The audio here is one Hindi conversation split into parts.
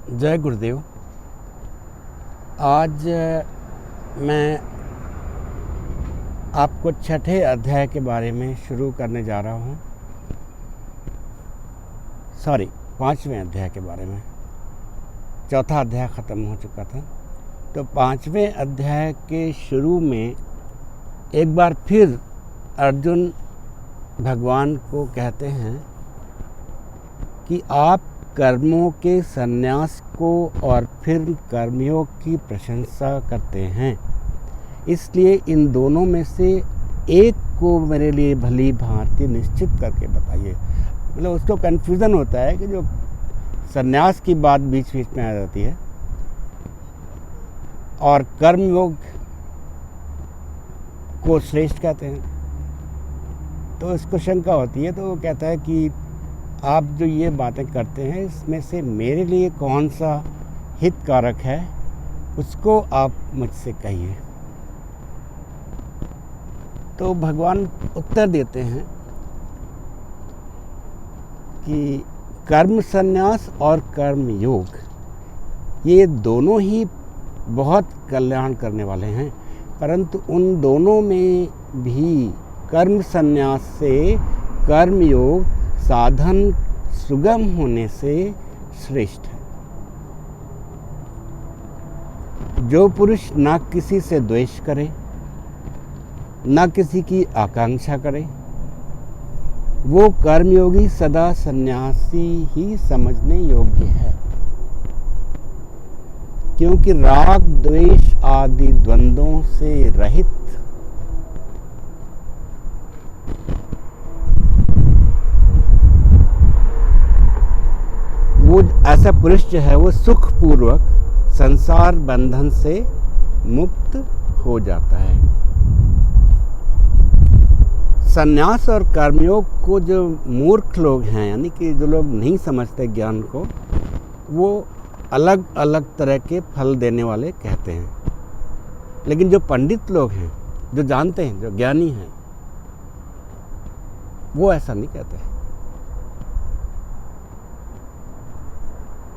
जय गुरुदेव। आज मैं आपको छठे अध्याय के बारे में शुरू करने जा रहा हूँ। पांचवें अध्याय के बारे में। चौथा अध्याय ख़त्म हो चुका था, तो पांचवें अध्याय के शुरू में एक बार फिर अर्जुन भगवान को कहते हैं कि आप कर्मों के संन्यास को और फिर कर्मयोग की प्रशंसा करते हैं, इसलिए इन दोनों में से एक को मेरे लिए भली भांति निश्चित करके बताइए। मतलब उसको कन्फ्यूज़न होता है कि जो संन्यास की बात बीच बीच में आ जाती है और कर्मयोग को श्रेष्ठ कहते हैं, तो इसको शंका होती है। तो वो कहता है कि आप जो ये बातें करते हैं इसमें से मेरे लिए कौन सा हितकारक है, उसको आप मुझसे कहिए। तो भगवान उत्तर देते हैं कि कर्म संन्यास और कर्म योग ये दोनों ही बहुत कल्याण करने वाले हैं, परंतु उन दोनों में भी कर्म संन्यास से कर्म योग साधन सुगम होने से श्रेष्ठ है। जो पुरुष न किसी से द्वेष करे, न किसी की आकांक्षा करे, वो कर्मयोगी सदा सन्यासी ही समझने योग्य है, क्योंकि राग द्वेष आदि द्वंद्वों से रहित वो ऐसा पुरुष जो है वो सुखपूर्वक संसार बंधन से मुक्त हो जाता है। संन्यास और कर्मयोग को जो मूर्ख लोग हैं, यानी कि जो लोग नहीं समझते ज्ञान को, वो अलग अलग तरह के फल देने वाले कहते हैं। लेकिन जो पंडित लोग हैं, जो जानते हैं, जो ज्ञानी हैं, वो ऐसा नहीं कहते।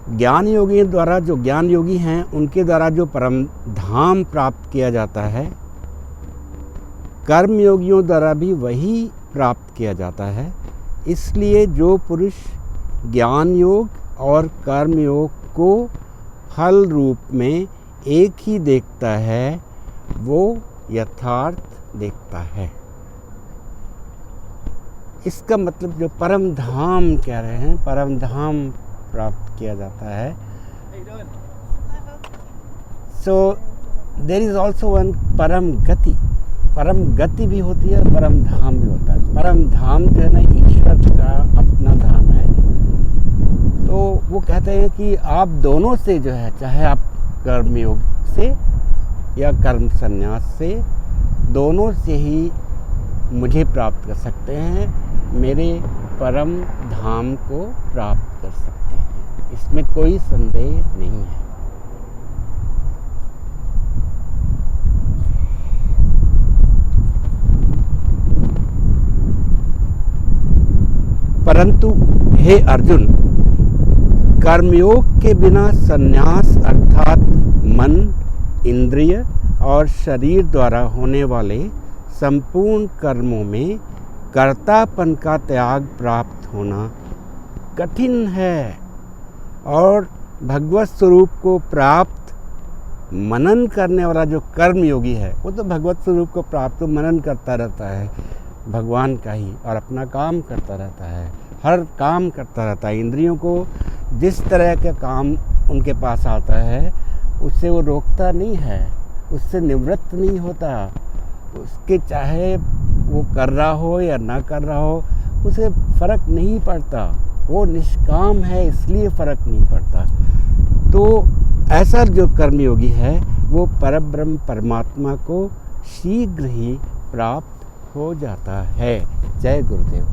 ज्ञान योगी द्वारा, जो ज्ञान योगी हैं, उनके द्वारा जो परम धाम प्राप्त किया जाता है, कर्म योगियों द्वारा भी वही प्राप्त किया जाता है। इसलिए जो पुरुष ज्ञान योग और कर्म योग को फल रूप में एक ही देखता है, वो यथार्थ देखता है। इसका मतलब जो परम धाम कह रहे हैं, परम धाम प्राप्त किया जाता है। So there is also one परम गति। परम गति भी होती है और परम धाम भी होता है। परम धाम जो है ना, ईश्वर का अपना धाम है। तो वो कहते हैं कि आप दोनों से जो है, चाहे आप कर्मयोग से या कर्म संन्यास से, दोनों से ही मुझे प्राप्त कर सकते हैं, मेरे परम धाम को प्राप्त कर सकते हैं। इसमें कोई संदेह नहीं है। परंतु हे अर्जुन, कर्मयोग के बिना संन्यास अर्थात मन, इंद्रिय और शरीर द्वारा होने वाले संपूर्ण कर्मों में कर्तापन का त्याग प्राप्त होना कठिन है, और भगवत स्वरूप को प्राप्त मनन करने वाला जो कर्मयोगी है, वो तो भगवत स्वरूप को प्राप्त मनन करता रहता है भगवान का ही, और अपना काम करता रहता है, हर काम करता रहता है। इंद्रियों को जिस तरह का काम उनके पास आता है उससे वो रोकता नहीं है, उससे निवृत्त नहीं होता। उसके चाहे वो कर रहा हो या ना कर रहा हो, उसे फर्क नहीं पड़ता। वो निष्काम है, इसलिए फर्क नहीं पड़ता। तो ऐसा जो कर्मयोगी है वो परब्रह्म परमात्मा को शीघ्र ही प्राप्त हो जाता है। जय गुरुदेव।